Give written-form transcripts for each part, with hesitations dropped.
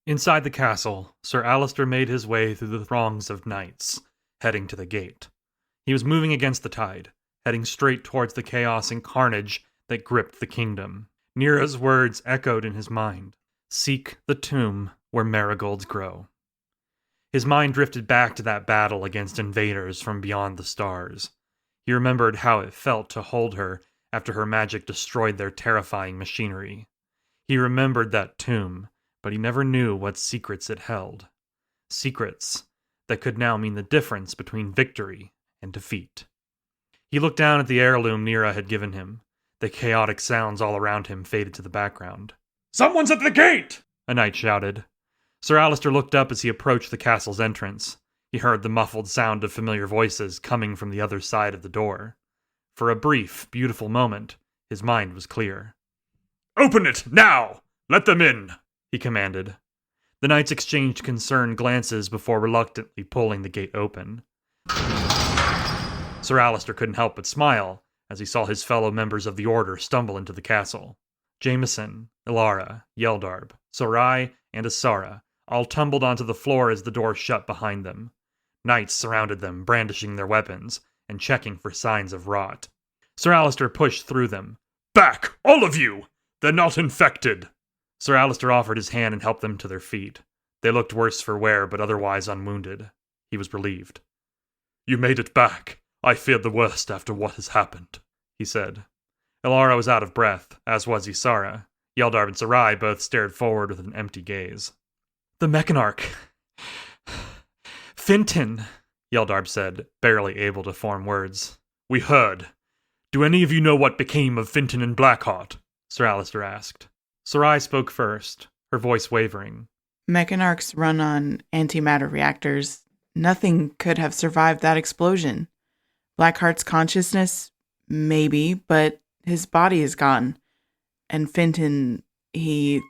Inside the castle, Sir Alistair made his way through the throngs of knights, heading to the gate. He was moving against the tide, heading straight towards the chaos and carnage that gripped the kingdom. Nira's words echoed in his mind. Seek the tomb where marigolds grow. His mind drifted back to that battle against invaders from beyond the stars. He remembered how it felt to hold her after her magic destroyed their terrifying machinery. He remembered that tomb, but he never knew what secrets it held. Secrets that could now mean the difference between victory and defeat. He looked down at the heirloom Nira had given him. The chaotic sounds all around him faded to the background. "Someone's at the gate!" a knight shouted. Sir Alistair looked up as he approached the castle's entrance. He heard the muffled sound of familiar voices coming from the other side of the door. For a brief, beautiful moment, his mind was clear. "Open it, now! Let them in!" he commanded. The knights exchanged concerned glances before reluctantly pulling the gate open. Sir Alistair couldn't help but smile as he saw his fellow members of the Order stumble into the castle. Jameson, Ilara, Yeldarb, Sorai, and Asara all tumbled onto the floor as the door shut behind them. Knights surrounded them, brandishing their weapons and checking for signs of rot. Sir Alistair pushed through them. "Back, all of you! They're not infected!" Sir Alistair offered his hand and helped them to their feet. They looked worse for wear, but otherwise unwounded. He was relieved. "You made it back. I feared the worst after what has happened," he said. Ilara was out of breath, as was Isara. Yeldarb and Sarai both stared forward with an empty gaze. "The Mechanarch. Fintan," Yeldarb said, barely able to form words. "We heard. Do any of you know what became of Fintan and Blackheart?" Sir Alistair asked. Sarai spoke first, her voice wavering. Mechanarchs run on antimatter reactors. Nothing could have survived that explosion. Blackheart's consciousness, maybe, but his body is gone. And Fintan, he...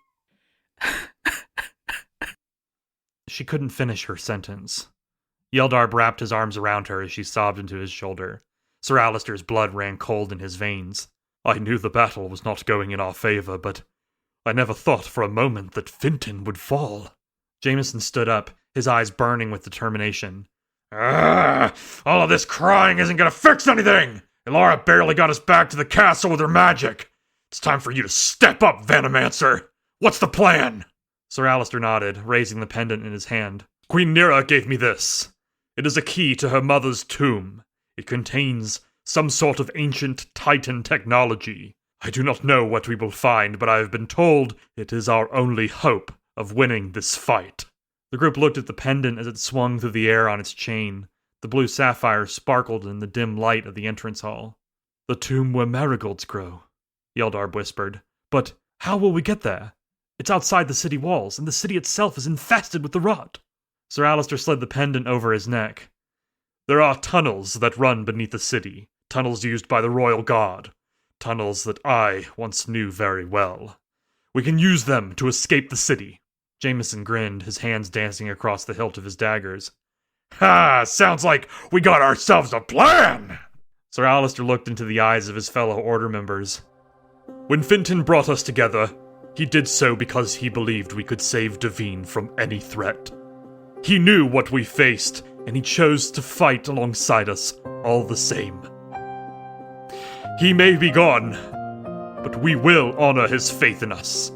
She couldn't finish her sentence. Yeldarb wrapped his arms around her as she sobbed into his shoulder. Sir Alistair's blood ran cold in his veins. "I knew the battle was not going in our favor, but I never thought for a moment that Fintan would fall." Jameson stood up, his eyes burning with determination. All of this crying isn't going to fix anything! Ilara barely got us back to the castle with her magic. It's time for you to step up, Venomancer! What's the plan? Sir Alistair nodded, raising the pendant in his hand. "Queen Nira gave me this. It is a key to her mother's tomb. It contains some sort of ancient Titan technology. I do not know what we will find, but I have been told it is our only hope of winning this fight." The group looked at the pendant as it swung through the air on its chain. The blue sapphire sparkled in the dim light of the entrance hall. "The tomb where marigolds grow," Yeldarb whispered. "But how will we get there? It's outside the city walls, and the city itself is infested with the rot." Sir Alistair slid the pendant over his neck. "There are tunnels that run beneath the city, tunnels used by the royal guard, tunnels that I once knew very well. We can use them to escape the city." Jameson grinned, his hands dancing across the hilt of his daggers. "Ha! Sounds like we got ourselves a plan!" Sir Alistair looked into the eyes of his fellow Order members. "When Fintan brought us together, he did so because he believed we could save Davine from any threat. He knew what we faced, and he chose to fight alongside us all the same. He may be gone, but we will honor his faith in us.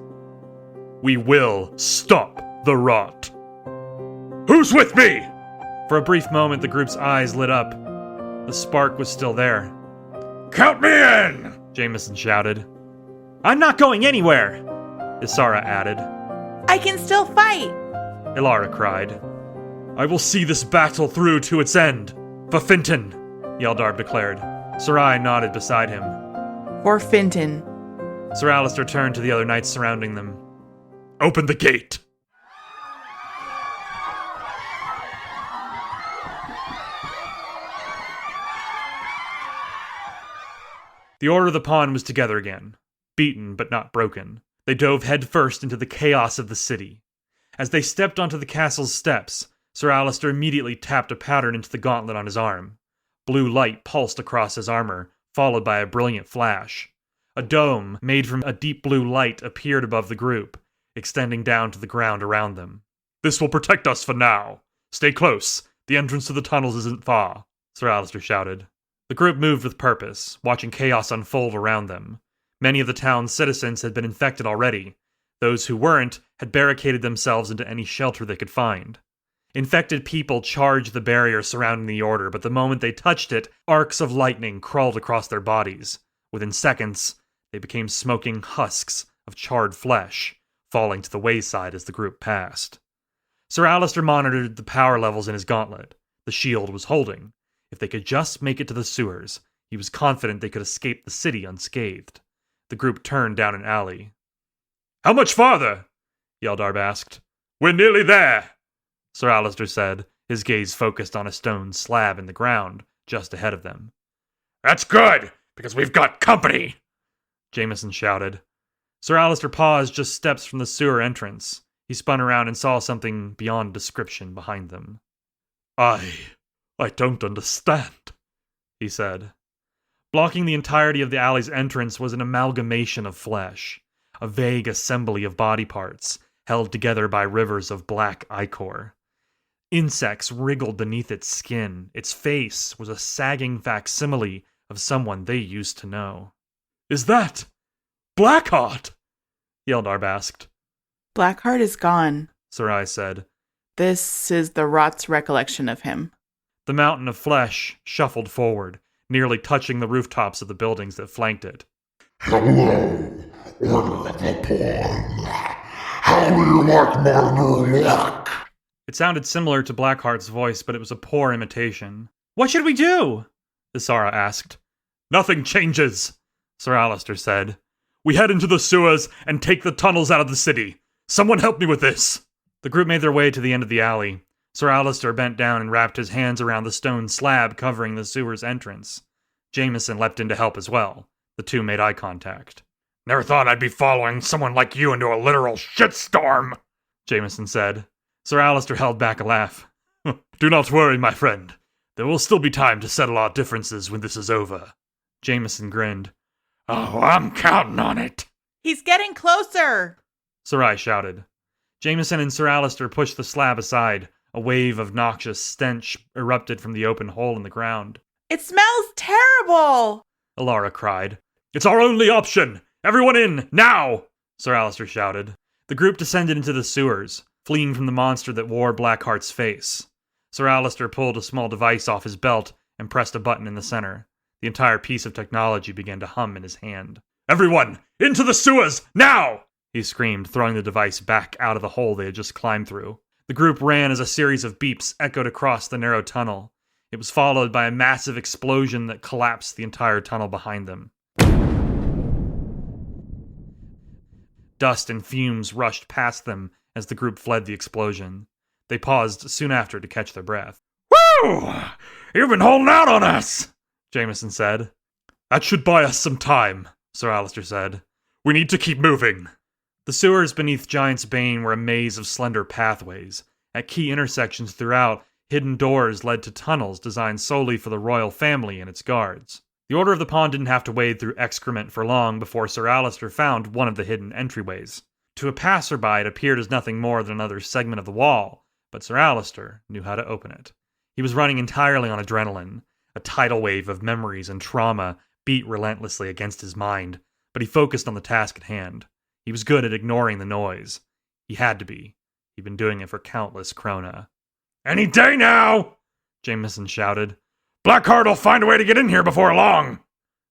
We will stop the rot. Who's with me?" For a brief moment, the group's eyes lit up. The spark was still there. "Count me in!" Jameson shouted. "I'm not going anywhere!" Isara added. I can still fight! Ilara cried. "I will see this battle through to its end. For Fintan," Yeldarb declared. Sarai nodded beside him. For Fintan. Sir Alistair turned to the other knights surrounding them. "Open the gate!" The Order of the Pawn was together again. Beaten, but not broken. They dove headfirst into the chaos of the city. As they stepped onto the castle's steps, Sir Alistair immediately tapped a pattern into the gauntlet on his arm. Blue light pulsed across his armor, followed by a brilliant flash. A dome, made from a deep blue light, appeared above the group. extending down to the ground around them. "This will protect us for now. Stay close. The entrance to the tunnels isn't far," Sir Alistair shouted. The group moved with purpose, watching chaos unfold around them. Many of the town's citizens had been infected already. Those who weren't had barricaded themselves into any shelter they could find. Infected people charged the barrier surrounding the Order, but the moment they touched it, arcs of lightning crawled across their bodies. Within seconds, they became smoking husks of charred flesh, falling to the wayside as the group passed. Sir Alistair monitored the power levels in his gauntlet. The shield was holding. If they could just make it to the sewers, he was confident they could escape the city unscathed. The group turned down an alley. "How much farther?" Yeldarb asked. "We're nearly there," Sir Alistair said, his gaze focused on a stone slab in the ground just ahead of them. "That's good, because we've got company," Jameson shouted. Sir Alistair paused just steps from the sewer entrance. He spun around and saw something beyond description behind them. I don't understand," he said. Blocking the entirety of the alley's entrance was an amalgamation of flesh, a vague assembly of body parts, held together by rivers of black ichor. Insects wriggled beneath its skin. Its face was a sagging facsimile of someone they used to know. "Is that Blackheart?" Yeldarb asked. Blackheart is gone, Sarai said. This is the Rot's recollection of him. The mountain of flesh shuffled forward, nearly touching the rooftops of the buildings that flanked it. "Hello, Order of the Pawn. How do you like my new look?" It sounded similar to Blackheart's voice, but it was a poor imitation. "What should we do?" Isara asked. "Nothing changes," Sir Alistair said. "We head into the sewers and take the tunnels out of the city. Someone help me with this." The group made their way to the end of the alley. Sir Alistair bent down and wrapped his hands around the stone slab covering the sewer's entrance. Jameson leapt in to help as well. The two made eye contact. "Never thought I'd be following someone like you into a literal shitstorm," Jameson said. Sir Alistair held back a laugh. "Do not worry, my friend. There will still be time to settle our differences when this is over." Jameson grinned. "Oh, I'm counting on it." He's getting closer! Sarai shouted. Jameson and Sir Alistair pushed the slab aside. A wave of noxious stench erupted from the open hole in the ground. It smells terrible! Alara cried. "It's our only option! Everyone in, now!" Sir Alistair shouted. The group descended into the sewers, fleeing from the monster that wore Blackheart's face. Sir Alistair pulled a small device off his belt and pressed a button in the center. The entire piece of technology began to hum in his hand. "Everyone, into the sewers, now!" he screamed, throwing the device back out of the hole they had just climbed through. The group ran as a series of beeps echoed across the narrow tunnel. It was followed by a massive explosion that collapsed the entire tunnel behind them. Dust and fumes rushed past them as the group fled the explosion. They paused soon after to catch their breath. "Woo! You've been holding out on us!" Jameson said. "That should buy us some time," Sir Alistair said. "We need to keep moving." The sewers beneath Giant's Bane were a maze of slender pathways. At key intersections throughout, hidden doors led to tunnels designed solely for the royal family and its guards. The Order of the Pawn didn't have to wade through excrement for long before Sir Alistair found one of the hidden entryways. To a passerby, it appeared as nothing more than another segment of the wall, but Sir Alistair knew how to open it. He was running entirely on adrenaline. A tidal wave of memories and trauma beat relentlessly against his mind, but he focused on the task at hand. He was good at ignoring the noise. He had to be. He'd been doing it for countless krona. "Any day now!" Jameson shouted. "Blackheart will find a way to get in here before long!"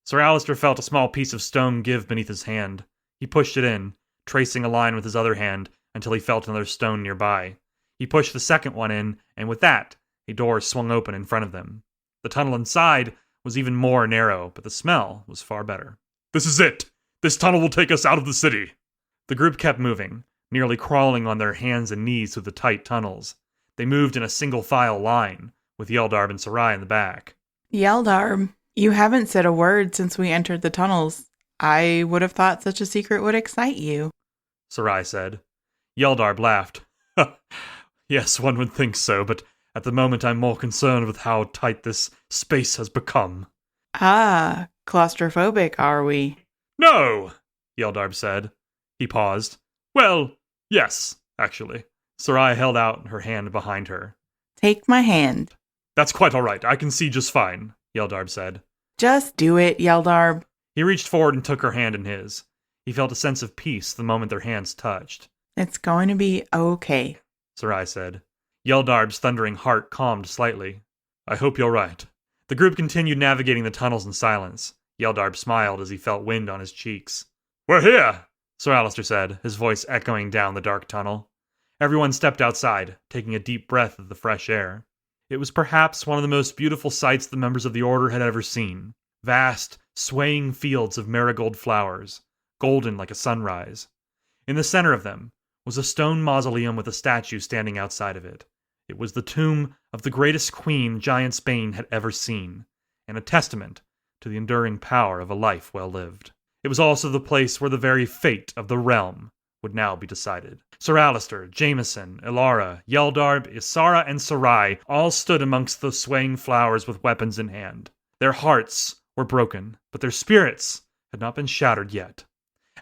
Sir Alistair felt a small piece of stone give beneath his hand. He pushed it in, tracing a line with his other hand until he felt another stone nearby. He pushed the second one in, and with that, a door swung open in front of them. The tunnel inside was even more narrow, but the smell was far better. "This is it! This tunnel will take us out of the city!" The group kept moving, nearly crawling on their hands and knees through the tight tunnels. They moved in a single-file line, with Yeldarb and Sarai in the back. Yeldarb, you haven't said a word since we entered the tunnels. I would have thought such a secret would excite you, Sarai said. Yeldarb laughed. "Yes, one would think so, but at the moment I'm more concerned with how tight this space has become." Ah, claustrophobic, are we? "No," Yeldarb said. He paused. "Well, Yes, actually. Sarai held out her hand behind her. Take my hand. That's quite all right. I can see just fine, Yeldarb said. Just do it, Yeldarb. He reached forward and took her hand in his. He felt a sense of peace the moment their hands touched. It's going to be okay, Sarai said. Yeldarb's thundering heart calmed slightly. I hope you're right. The group continued navigating the tunnels in silence. Yeldarb smiled as he felt wind on his cheeks. We're here, Sir Alistair said, his voice echoing down the dark tunnel. Everyone stepped outside, taking a deep breath of the fresh air. It was perhaps one of the most beautiful sights the members of the Order had ever seen. Vast, swaying fields of marigold flowers, golden like a sunrise. In the center of them was a stone mausoleum with a statue standing outside of it. It was the tomb of the greatest queen Giantsbane had ever seen, and a testament to the enduring power of a life well lived. It was also the place where the very fate of the realm would now be decided. Sir Alistair, Jameson, Ilara, Yeldarb, Isara, and Sarai all stood amongst the swaying flowers with weapons in hand. Their hearts were broken, but their spirits had not been shattered yet.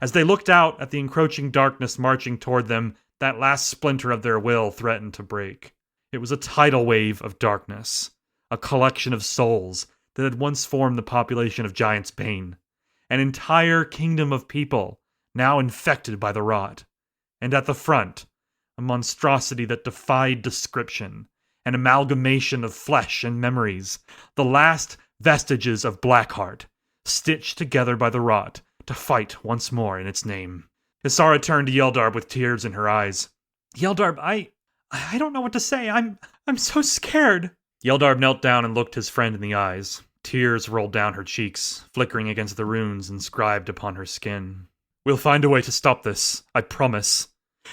As they looked out at the encroaching darkness marching toward them, that last splinter of their will threatened to break. It was a tidal wave of darkness, a collection of souls that had once formed the population of Giantsbane, an entire kingdom of people now infected by the rot. And at the front, a monstrosity that defied description, an amalgamation of flesh and memories, the last vestiges of Blackheart, stitched together by the rot to fight once more in its name. Isara turned to Yeldarb with tears in her eyes. Yeldarb, I don't know what to say. I'm so scared. Yeldarb knelt down and looked his friend in the eyes. Tears rolled down her cheeks, flickering against the runes inscribed upon her skin. We'll find a way to stop this, I promise.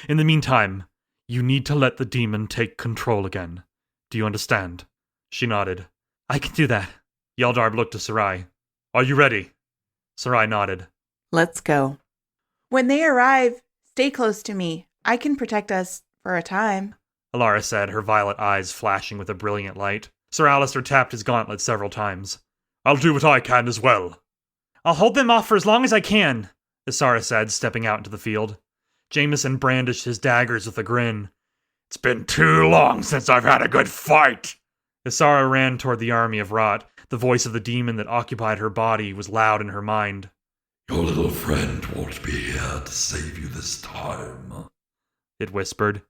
In the meantime, you need to let the demon take control again. Do you understand? She nodded. I can do that. Yeldarb looked to Sarai. Are you ready? Sarai nodded. Let's go. When they arrive, stay close to me. I can protect us for a time. Ilara said, her violet eyes flashing with a brilliant light. Sir Alistair tapped his gauntlet several times. I'll do what I can as well. I'll hold them off for as long as I can, Isara said, stepping out into the field. Jameson brandished his daggers with a grin. It's been too long since I've had a good fight. Isara ran toward the army of rot. The voice of the demon that occupied her body was loud in her mind. Your little friend won't be here to save you this time, it whispered.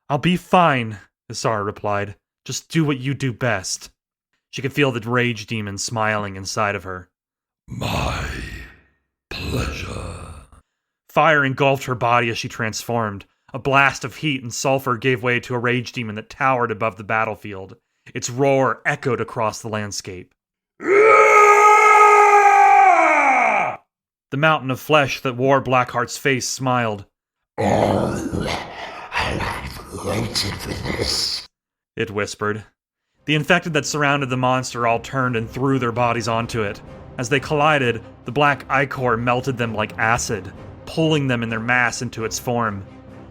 I'll be fine, Isara replied. Just do what you do best. She could feel the rage demon smiling inside of her. My pleasure. Fire engulfed her body as she transformed. A blast of heat and sulfur gave way to a rage demon that towered above the battlefield. Its roar echoed across the landscape. The mountain of flesh that wore Blackheart's face smiled. I've waited for this, it whispered. The infected that surrounded the monster all turned and threw their bodies onto it. As they collided, the black ichor melted them like acid, pulling them in their mass into its form.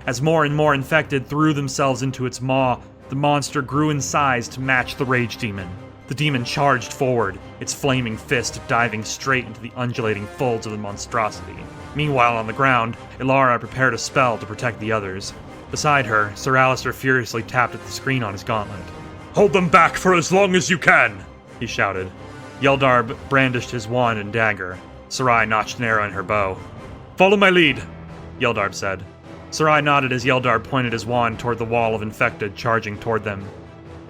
As more and more infected threw themselves into its maw, the monster grew in size to match the rage demon. The demon charged forward, its flaming fist diving straight into the undulating folds of the monstrosity. Meanwhile, on the ground, Ilara prepared a spell to protect the others. Beside her, Sir Alistair furiously tapped at the screen on his gauntlet. Hold them back for as long as you can, he shouted. Yeldarb brandished his wand and dagger. Sarai notched an arrow in her bow. Follow my lead, Yeldarb said. Sarai nodded as Yeldarb pointed his wand toward the wall of infected charging toward them.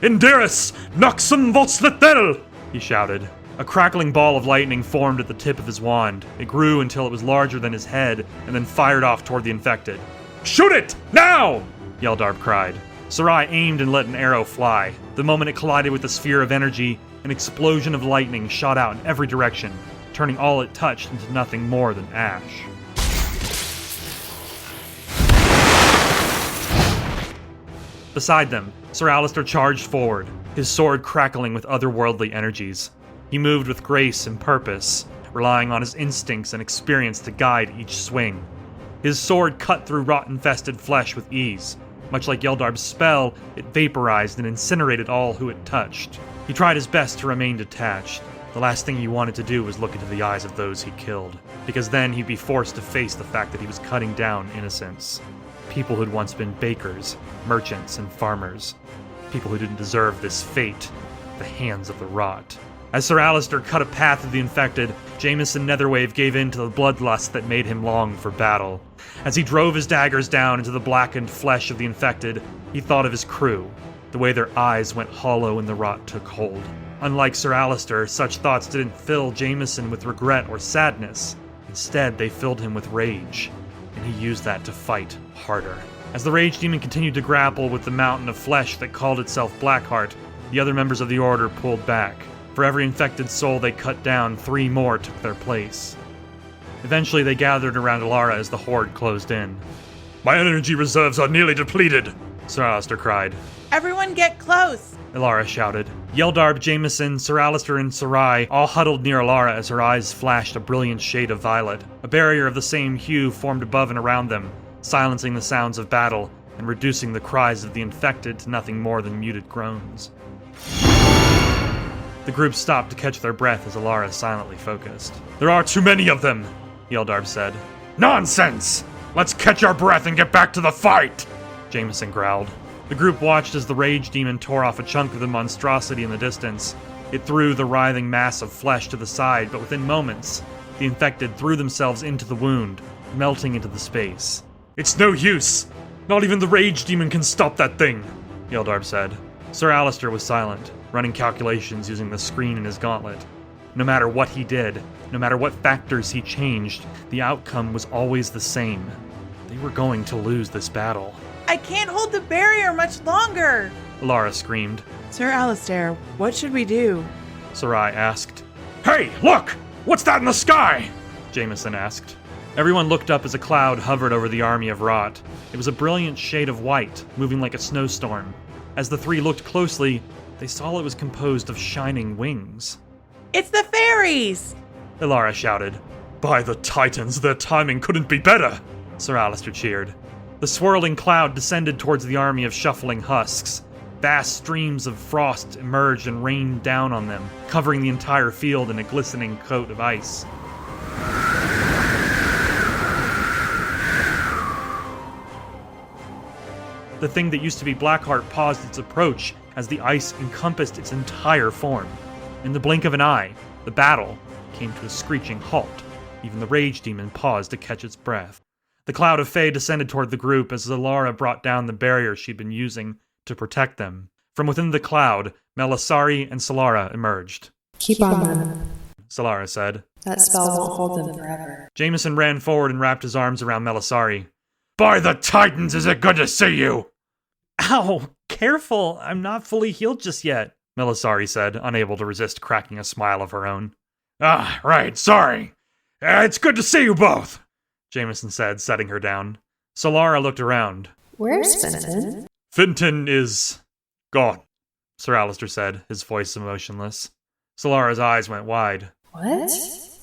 Indiris, Noxum Votsletel, he shouted. A crackling ball of lightning formed at the tip of his wand. It grew until it was larger than his head, and then fired off toward the infected. Shoot it! Now! Yeldarb cried. Sarai aimed and let an arrow fly. The moment it collided with the sphere of energy, an explosion of lightning shot out in every direction, turning all it touched into nothing more than ash. Beside them, Sir Alistair charged forward, his sword crackling with otherworldly energies. He moved with grace and purpose, relying on his instincts and experience to guide each swing. His sword cut through rot-infested flesh with ease. Much like Yeldarb's spell, it vaporized and incinerated all who it touched. He tried his best to remain detached. The last thing he wanted to do was look into the eyes of those he killed, because then he'd be forced to face the fact that he was cutting down innocents. people who'd once been bakers, merchants, and farmers. People who didn't deserve this fate at the hands of the rot. As Sir Alistair cut a path through the infected, Jameson Netherwave gave in to the bloodlust that made him long for battle. As he drove his daggers down into the blackened flesh of the infected, he thought of his crew, the way their eyes went hollow and the rot took hold. Unlike Sir Alistair, such thoughts didn't fill Jameson with regret or sadness. Instead, they filled him with rage, and he used that to fight harder. As the Rage Demon continued to grapple with the mountain of flesh that called itself Blackheart, the other members of the Order pulled back. For every infected soul they cut down, 3 more took their place. Eventually, they gathered around Alara as the Horde closed in. "My energy reserves are nearly depleted," Sir Alistair cried. Everyone get close! Alara shouted. Yeldarb, Jameson, Sir Alistair, and Sarai all huddled near Alara as her eyes flashed a brilliant shade of violet. A barrier of the same hue formed above and around them, silencing the sounds of battle and reducing the cries of the infected to nothing more than muted groans. The group stopped to catch their breath as Alara silently focused. "There are too many of them," Yeldarb said. "Nonsense! Let's catch our breath and get back to the fight!" Jameson growled. The group watched as the Rage Demon tore off a chunk of the monstrosity in the distance. It threw the writhing mass of flesh to the side, but within moments, the infected threw themselves into the wound, melting into the space. "It's no use! Not even the Rage Demon can stop that thing!" Yeldarb said. Sir Alistair was silent, running calculations using the screen in his gauntlet. No matter what he did, no matter what factors he changed, the outcome was always the same. They were going to lose this battle. I can't hold the barrier much longer! Alara screamed. Sir Alistair, what should we do? Sarai asked. "Hey, look! What's that in the sky?" Jameson asked. Everyone looked up as a cloud hovered over the army of rot. It was a brilliant shade of white, moving like a snowstorm. As the 3 looked closely, they saw it was composed of shining wings. It's the fairies! Alara shouted. "By the Titans, their timing couldn't be better!" Sir Alistair cheered. The swirling cloud descended towards the army of shuffling husks. Vast streams of frost emerged and rained down on them, covering the entire field in a glistening coat of ice. The thing that used to be Blackheart paused its approach as the ice encompassed its entire form. In the blink of an eye, the battle came to a screeching halt. Even the Rage Demon paused to catch its breath. The cloud of Fae descended toward the group as Zalara brought down the barrier she'd been using to protect them. From within the cloud, Melisari and Solara emerged. "Keep on them," Solara said. "That spell won't hold them forever." Jameson ran forward and wrapped his arms around Melisari. "By the Titans, is it good to see you?" "Ow! Careful! I'm not fully healed just yet," Melisari said, unable to resist cracking a smile of her own. "Ah, right, sorry. It's good to see you both," Jameson said, setting her down. Solara looked around. "Where's Fenton?" "Finton is gone," Sir Alistair said, his voice emotionless. Solara's eyes went wide. "What?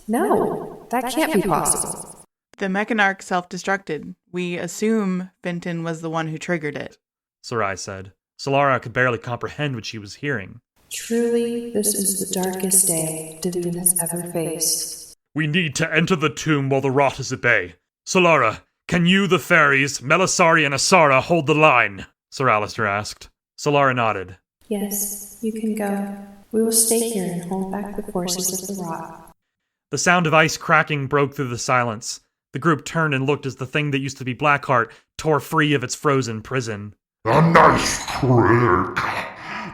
No, that can't be possible." The Mechanarch self-destructed. We assume Finton was the one who triggered it. Sarai said. Solara could barely comprehend what she was hearing. "Truly, this is the darkest day Divine has ever faced." "We need to enter the tomb while the rot is at bay. Solara, can you, the fairies, Melisari, and Asara hold the line?" Sir Alistair asked. Solara nodded. "Yes, you can go. We will stay here and hold back the forces of the rot." The sound of ice cracking broke through the silence. The group turned and looked as the thing that used to be Blackheart tore free of its frozen prison. A nice trick,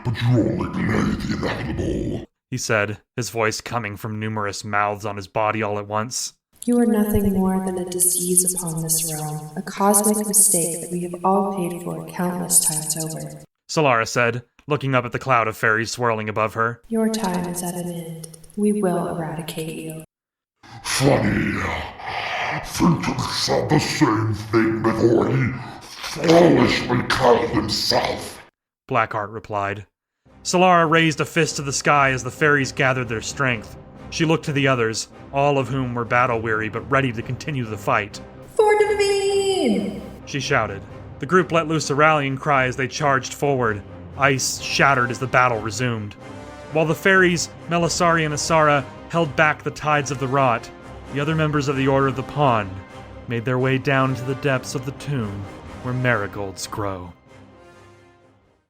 but you only delayed the inevitable, he said, his voice coming from numerous mouths on his body all at once. "You are nothing more than a disease upon this realm, a cosmic mistake that we have all paid for countless times over." Solara said, looking up at the cloud of fairies swirling above her. "Your time is at an end. We will eradicate you." Funny. Finton said the same thing before he foolishly killed himself, Blackheart replied. Solara raised a fist to the sky as the fairies gathered their strength. She looked to the others, all of whom were battle-weary but ready to continue the fight. "For Divine!" she shouted. The group let loose a rallying cry as they charged forward. Ice shattered as the battle resumed. While the fairies, Melisari and Asara, held back the tides of the rot, the other members of the Order of the Pond made their way down into the depths of the tomb where marigolds grow.